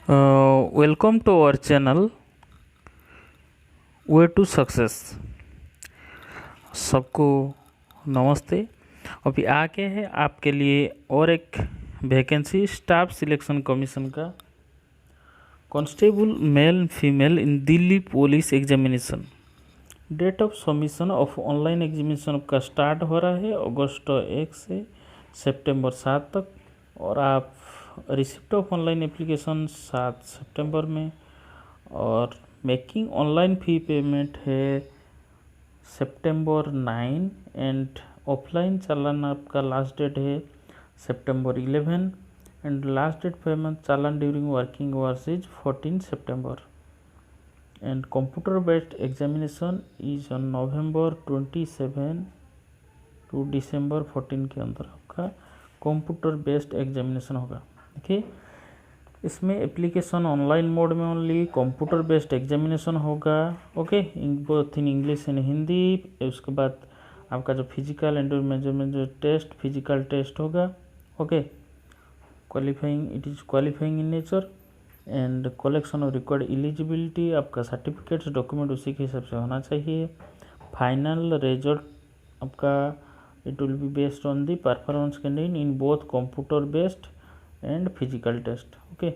Welcome to our channel way to success. सबको नमस्ते। अभी आगे है आपके लिए और एक वैकेंसी स्टाफ सिलेक्शन कमीशन का constable male female in Delhi police examination. Date of submission of online examination का स्टार्ट हो रहा है अगस्त 1 से सितंबर 7 तक, और आप रिसिप्ट ऑफ ऑनलाइन एप्लीकेशन 7 सितंबर में, और मेकिंग ऑनलाइन फ़ी पेमेंट है सितंबर 9, एंड ऑफलाइन चालान आपका लास्ट डेट है सितंबर 11, एंड लास्ट डेट पेमेंट चालान ड्यूरिंग वर्किंग आवर्स इज 14 सितंबर, and computer based examination is on November 27 to December 14 के अंदर आपका कंप्यूटर बेस्ड एग्जामिनेशन होगा। देखिए, इसमें एप्लीकेशन ऑनलाइन मोड में ओनली कंप्यूटर बेस्ड एग्जामिनेशन होगा। Okay, both in English and Hindi. उसके बाद आपका जो फिजिकल एंड मेजरमेंट जो टेस्ट फिजिकल टेस्ट होगा। Okay, qualifying it is qualifying in nature, and collection of required eligibility, आपका सर्टिफिकेट्स डॉक्यूमेंट उसी के हिसाब से होना चाहिए। फाइनल रिजल्ट आपका it will be based on the performance candidate in both computer based and physical test. Okay,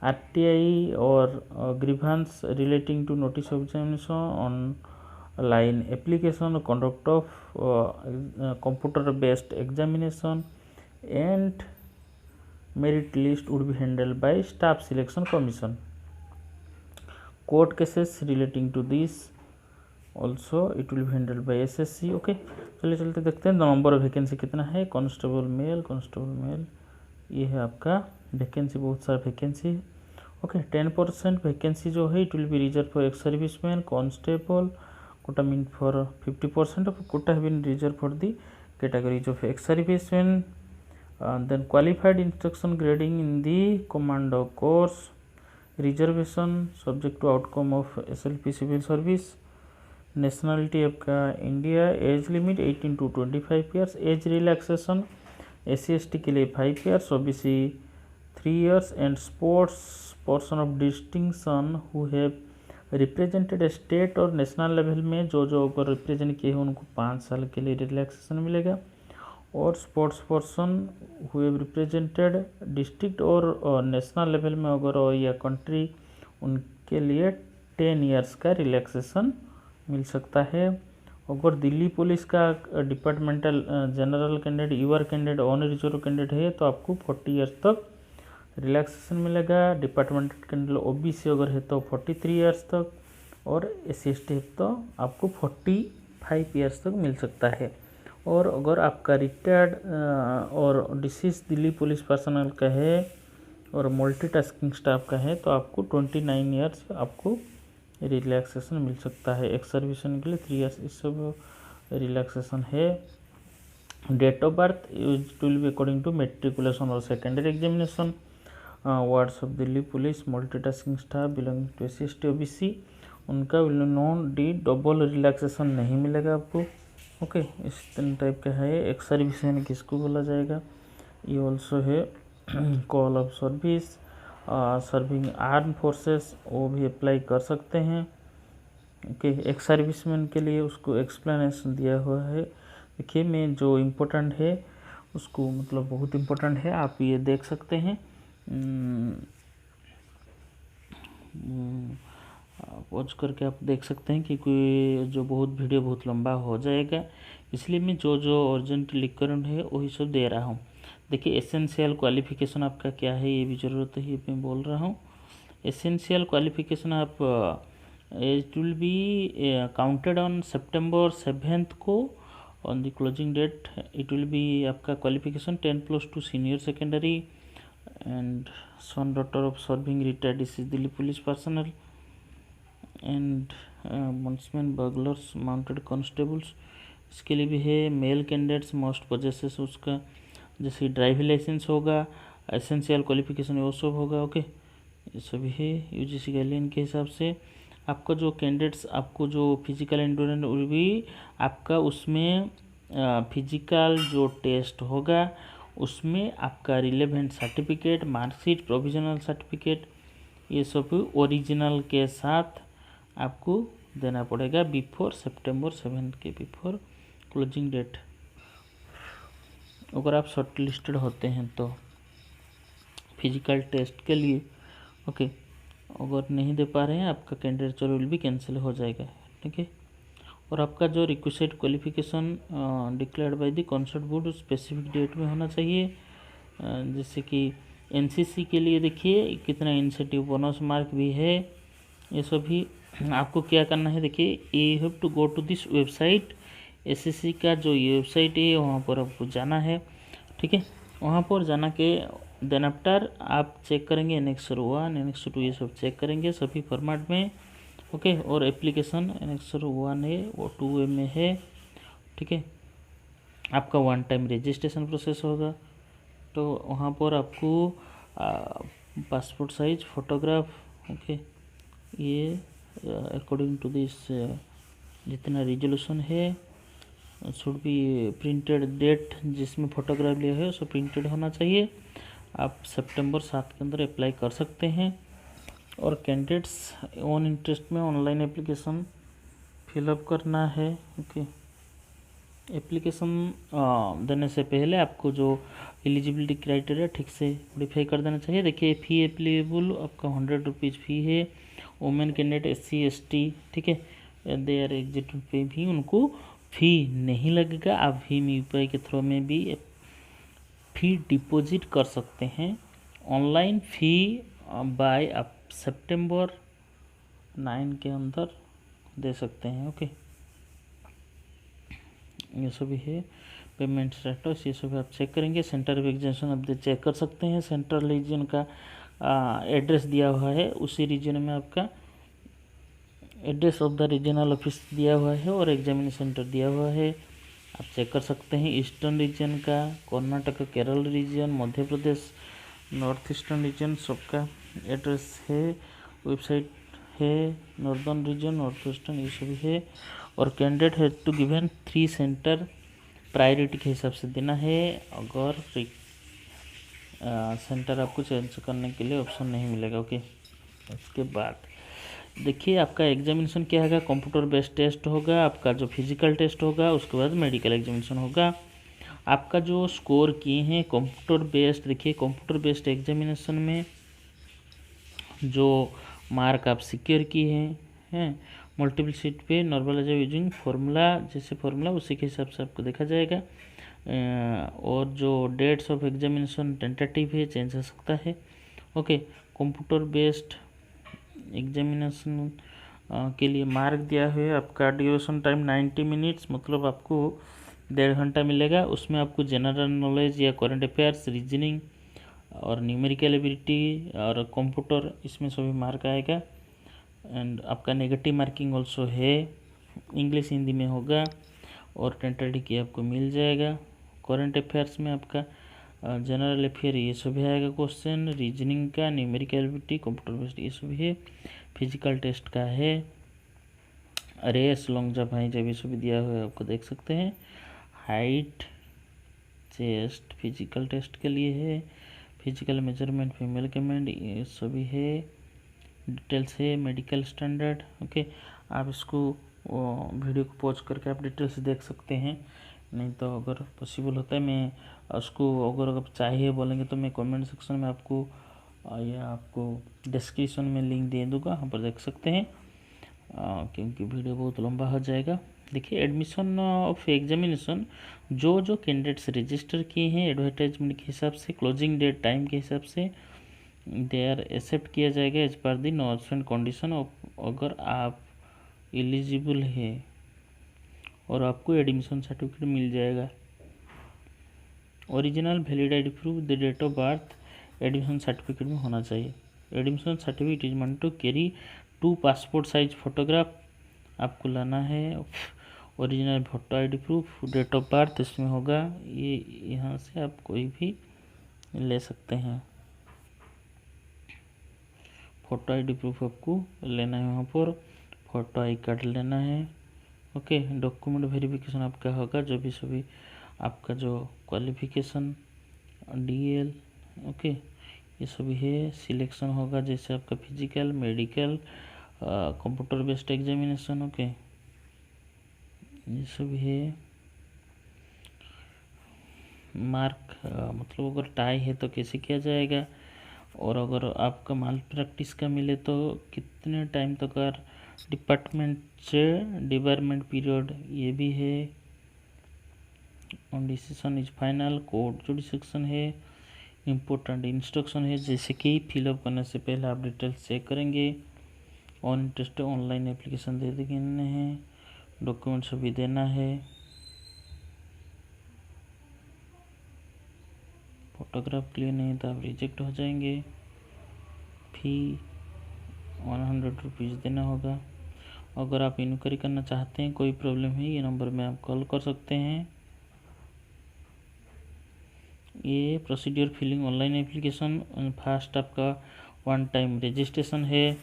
RTI और grievance relating to notice of examination on line application conduct of computer based examination and merit list would be handled by staff selection commission. Court cases relating to this also it will be handled by SSC. Okay, चलिए चलते देखते हैं number of vacancy कितना है। Constable mail ये है आपका vacancy, बहुत सारा वैकेंसी है। ओके, 10% वैकेंसी जो है it will be reserve for ex serviceman constable. Quota mean for 50% of quota have been reserve for the categories of ex serviceman. Then qualified instruction grading in the commando course, reservation subject to outcome of SLP civil service. Nationality आपका India. Age limit 18 to 25 years. Age relaxation SC/ST के लिए 5 years, OBC 3 years, and sports person of distinction who have represented state और national level में जो अगर represent किए हैं उनको 5 साल के लिए रिलैक्सेशन मिलेगा। और sports person who have represented district और नेशनल लेवल में अगर या कंट्री, उनके लिए 10 ईयर्स का रिलैक्सेशन मिल सकता है। अगर दिल्ली पुलिस का departmental general candidate UR candidate on reserve candidate है तो आपको 40 ईयर्स तक रिलैक्सेशन मिलेगा। डिपार्टमेंटल कैंडिडेट OBC अगर है तो 43 ईयर्स तक, और SC/ST है तो आपको 45 ईयर्स तक मिल सकता है। और अगर आपका रिटायर्ड और डिसीज दिल्ली पुलिस पर्सनल का है और मल्टीटास्किंग स्टाफ का है तो आपको 29 ईयर्स आपको रिलैक्सेशन मिल सकता है। एक्स सर्विसन के लिए 3 ईयर्स इस सब रिलैक्सेशन है। Date of birth it will be according to matriculation और secondary examination. Wards of Delhi police multitasking staff belonging to SC/ST OBC, उनका will non D double relaxation नहीं मिलेगा आपको। ओके, इस टाइप का है। एक्स सर्विसमैन किसको बोला जाएगा, ये ऑल्सो है call of service serving arm forces, वो भी अप्लाई कर सकते हैं। ओके, एक्स सर्विसमैन के लिए उसको एक्सप्लेनेशन दिया हुआ है। देखिए, मैं जो इम्पोर्टेंट है उसको मतलब बहुत इम्पोर्टेंट है, आप ये देख सकते हैं। पॉज करके आप देख सकते हैं कि कोई जो बहुत वीडियो बहुत लंबा हो जाएगा, इसलिए मैं जो अर्जेंट लिख कर है वही सब दे रहा हूँ। देखिए, एसेंशियल क्वालिफिकेशन आपका क्या है ये भी ज़रूरत है, ये मैं बोल रहा हूँ। एसेंशियल क्वालिफिकेशन आप it will be counted on सितंबर 7 को on the closing date. It will be आपका qualification 10+2 senior secondary and son daughter of serving retired deceased Delhi police personnel and bandsman buglers mounted constables, इसके लिए भी है। Male candidates most possesses उसका जैसे driving licence होगा, एसेंशियल क्वालिफिकेशन वो सब होगा। ओके, ये सभी है UGC गाइडलाइन के हिसाब से। आपका जो कैंडिडेट्स आपको जो फिजिकल एंडोरेंस will भी आपका उसमें फिजिकल जो टेस्ट होगा उसमें आपका relevant certificate, marksheet, provisional certificate ये सब ओरिजिनल के साथ आपको देना पड़ेगा बिफोर September 7 के बिफोर क्लोजिंग डेट। अगर आप शॉर्ट लिस्टेड होते हैं तो फिजिकल टेस्ट के लिए, ओके। अगर नहीं दे पा रहे हैं आपका कैंडिडेचर विल भी कैंसिल हो जाएगा, ठीक है। और आपका जो requested qualification declared by the concert board specific date में होना चाहिए। जैसे कि एनसीसी के लिए देखिए कितना इंसेंटिव बोनस मार्क भी है, ये सब भी आपको क्या करना है। देखिए you have to go to this website, SSC का जो ये वेबसाइट है वहाँ पर आपको जाना है, ठीक है। वहाँ पर जाना के देन आफ्टर आप चेक करेंगे एनेक्सर 1 एनेक्सर 2 ये सब चेक करेंगे सभी फॉर्मेट में, ओके। और एप्लीकेशन एनेक्सर 1 है वो 2 में है, ठीक है। आपका वन टाइम रजिस्ट्रेशन प्रोसेस होगा, तो वहाँ पर आपको पासपोर्ट साइज फोटोग्राफ, ओके, ये अकॉर्डिंग टू दिस जितना रिजोल्यूशन है शुड बी प्रिंटेड, डेट जिसमें फोटोग्राफ लिया है उसको प्रिंटेड होना चाहिए। आप September 7 के अंदर अप्लाई कर सकते हैं। और कैंडिडेट्स ओन इंटरेस्ट में ऑनलाइन एप्लीकेशन फिलअप करना है, ओके। एप्लीकेशन देने से पहले आपको जो एलिजिबिलिटी क्राइटेरिया ठीक से वेरीफाई कर देना चाहिए। देखिए फ़ी एप्लीकेबल आपका 100 रुपीज़ फ़ी है। वुमेन कैंडिडेट SC ST, ठीक है, दे आर एग्जिट पे भी उनको फ़ी नहीं लगेगा। आप भीम UPI के थ्रू में भी फ़ी डिपॉजिट कर सकते हैं। ऑनलाइन फ़ी बाय आप September 9 के अंदर दे सकते हैं, ओके। ये सभी है पेमेंट स्टेटस, ये सभी आप चेक करेंगे। सेंटर ऑफ एग्जामिनेशन आप चेक कर सकते हैं। सेंट्रल रीजन का एड्रेस दिया हुआ है, उसी रीजन में आपका address of the regional office दिया हुआ है और एग्जामिनेशन सेंटर दिया हुआ है, आप चेक कर सकते हैं। ईस्टर्न रीजन का, Karnataka, Kerala region, Madhya Pradesh, north eastern region सबका एड्रेस है, वेबसाइट है। नॉर्दर्न रीजन, नॉर्थ ईस्टर्न ये सभी है। और candidate has to given 3 centre priority के हिसाब से देना है। अगर सेंटर आपको चेंज करने के लिए ऑप्शन नहीं मिलेगा, ओके। उसके बाद देखिए आपका एग्जामिनेशन क्या होगा, कंप्यूटर बेस्ड टेस्ट होगा, आपका जो फिजिकल टेस्ट होगा, उसके बाद मेडिकल एग्जामिनेशन होगा। आपका जो स्कोर किए हैं कंप्यूटर बेस्ड, देखिए कंप्यूटर बेस्ड एग्जामिनेशन में जो मार्क आप सिक्योर किए हैं मल्टीपल सीट पे नॉर्मलाइज यूजिंग फार्मूला, जैसे फार्मूला उसी के हिसाब से आपको देखा जाएगा। और जो डेट्स ऑफ एग्जामिनेशन टेंटेटिव है, चेंज हो सकता है, ओके। कंप्यूटर बेस्ड एग्जामिनेशन के लिए मार्क दिया है आपका ड्यूरेशन टाइम 90 मिनट्स, मतलब आपको 1.5 घंटा मिलेगा। उसमें आपको जनरल नॉलेज या करंट अफेयर्स, रीजनिंग और न्यूमेरिकल एबिलिटी और कंप्यूटर, इसमें सभी मार्क आएगा। एंड आपका नेगेटिव मार्किंग ऑल्सो है, इंग्लिश हिंदी में होगा और टेंटेटिव की आपको मिल जाएगा। करंट अफेयर्स में आपका जनरल अफेयर ये सभी आएगा क्वेश्चन, रीजनिंग का, न्यूमेरिकल एबिलिटी, कंप्यूटर बेस्ड ये सभी है। फिजिकल टेस्ट का है, race, long jump, high jump ये सभी दिया हुआ है, आपको देख सकते हैं। हाइट, चेस्ट फिजिकल टेस्ट के लिए है। फिजिकल मेजरमेंट फीमेल कैंडिडेट ये सभी है, डिटेल्स है। Medical standard, okay. आप इसको वीडियो को पॉज करके आप डिटेल्स देख सकते हैं, नहीं तो अगर पॉसिबल होता है मैं उसको अगर आप चाहिए बोलेंगे तो मैं कमेंट सेक्शन में आपको या आपको डिस्क्रिप्शन में लिंक दे दूँगा, वहाँ पर देख सकते हैं, क्योंकि वीडियो बहुत लंबा हो जाएगा। देखिए एडमिशन ऑफ एग्जामिनेशन जो जो कैंडिडेट्स रजिस्टर किए हैं एडवर्टाइजमेंट के हिसाब से, क्लोजिंग डेट टाइम के हिसाब से दे आर एक्सेप्ट किया जाएगा as per the norms and condition. अगर आप एलिजिबल है और आपको एडमिशन सर्टिफिकेट मिल जाएगा। Original valid ID proof the date of birth admission certificate में होना चाहिए। Admission certificate is meant to carry 2 passport size photograph आपको लाना है। Original photo ID proof, date of birth इसमें होगा, ये यहाँ से आप कोई भी ले सकते हैं। फ़ोटो आईडी प्रूफ आपको लेना है, वहाँ पर फ़ोटो आई कार्ड लेना है, ओके। डॉक्यूमेंट वेरिफिकेशन आपका होगा, जो भी सभी आपका जो क्वालिफिकेशन DL, ओके, ये सभी है। सिलेक्शन होगा जैसे आपका physical, medical, computer based examination. Okay, ये सभी है। मार्क मतलब अगर टाई है तो कैसे किया जाएगा, और अगर आपका माल प्रैक्टिस का मिले तो कितने टाइम तक डिपार्टमेंट से डिपार्टमेंट पीरियड, ये भी है। On decision is final, code जो डिसीजन है, इम्पोर्टेंट इंस्ट्रक्शन है जैसे कि फिलअप करने से पहले आप डिटेल्स चेक करेंगे। ऑन इंटरेस्ट ऑनलाइन एप्लीकेशन दे देने हैं, डॉक्यूमेंट्स भी देना है, फोटोग्राफ क्लियर नहीं तो आप रिजेक्ट हो जाएंगे। फी 100 रुपीज़ देना होगा। अगर आप इंक्वायरी करना चाहते हैं, कोई प्रॉब्लम है, ये नंबर में आप कॉल कर सकते हैं। ये procedure filling online application, fast आपका वन टाइम रजिस्ट्रेशन है।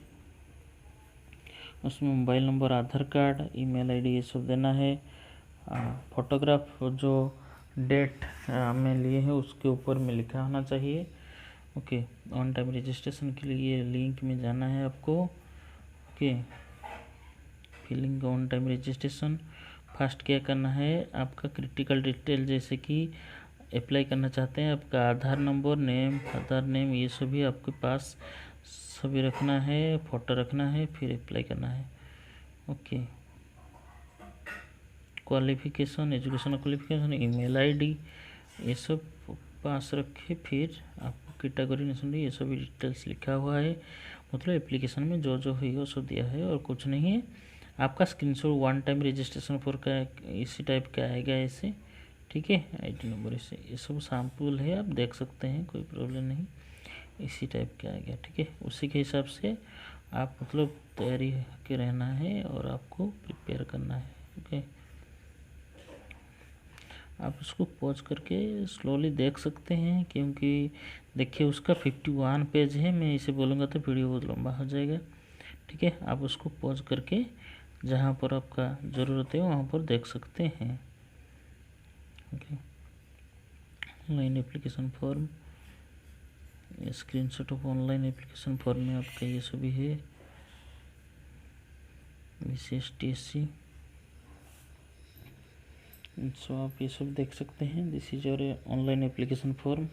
उसमें mobile number, Aadhaar card, email ID ये सब देना है। फोटोग्राफ जो डेट में लिए हैं उसके ऊपर में लिखा होना चाहिए। ओके, ऑन टाइम रजिस्ट्रेशन के लिए लिंक में जाना है आपको। Okay, filling on time registration. First क्या करना है, आपका क्रिटिकल डिटेल जैसे कि अप्लाई करना चाहते हैं, आपका आधार नंबर, नेम, फादर नेम, ये सभी आपके पास सभी रखना है, फ़ोटो रखना है, फिर अप्लाई करना है। Okay, qualification, educational qualification, email ID, ये सब पास रखे। फिर आपको कैटेगरी नेशनल ये सभी डिटेल्स लिखा हुआ है, मतलब एप्लीकेशन में जो जो है वो सब दिया है और कुछ नहीं है। आपका screenshot one time registration for का इसी टाइप का आएगा ऐसे, ठीक है। आईडी नंबर इसे, ये सब सैम्पल है, आप देख सकते हैं, कोई प्रॉब्लम नहीं, इसी टाइप का आएगा, ठीक है। उसी के हिसाब से आप मतलब तैयारी के रहना है और आपको प्रिपेयर करना है। ओके, आप उसको पॉज करके स्लोली देख सकते हैं, क्योंकि देखिए उसका 51 पेज है। मैं इसे बोलूँगा तो वीडियो बहुत लंबा हो जाएगा, ठीक है। आप उसको पॉज करके जहाँ पर आपका ज़रूरत है वहाँ पर देख सकते हैं। Okay, online application form, screenshot of online application form में आपका ये सभी है। विशेष TSC, सो आप ये सब देख सकते हैं। This is your online application form.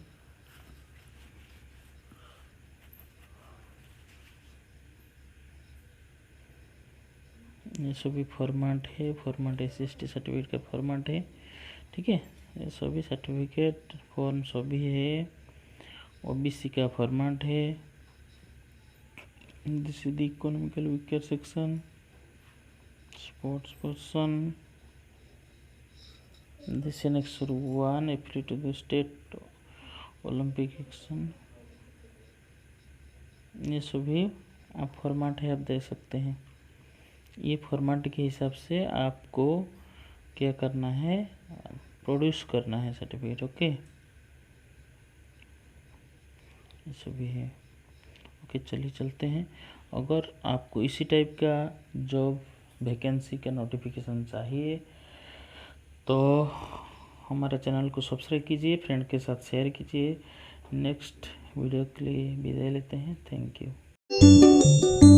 ये सभी फॉर्मेट है, फॉर्मेट SST सर्टिफिकेट का फॉर्मेट है, ठीक है। ये सभी सर्टिफिकेट फॉर्म सभी है। OBC का फॉर्मेट है। This is the economical weaker section, sports person, this next 1 affiliate to the state Olympic action, ये सभी आप फॉर्मेट है, आप देख सकते हैं। ये फॉर्मेट के हिसाब से आपको क्या करना है, प्रोड्यूस करना है सर्टिफिकेट। ओके, ये सभी है। ओके, चलिए चलते हैं। अगर आपको इसी टाइप का जॉब वैकेंसी का नोटिफिकेशन चाहिए तो हमारे चैनल को सब्सक्राइब कीजिए, फ्रेंड के साथ शेयर कीजिए। नेक्स्ट वीडियो के लिए विदाई लेते हैं। Thank you.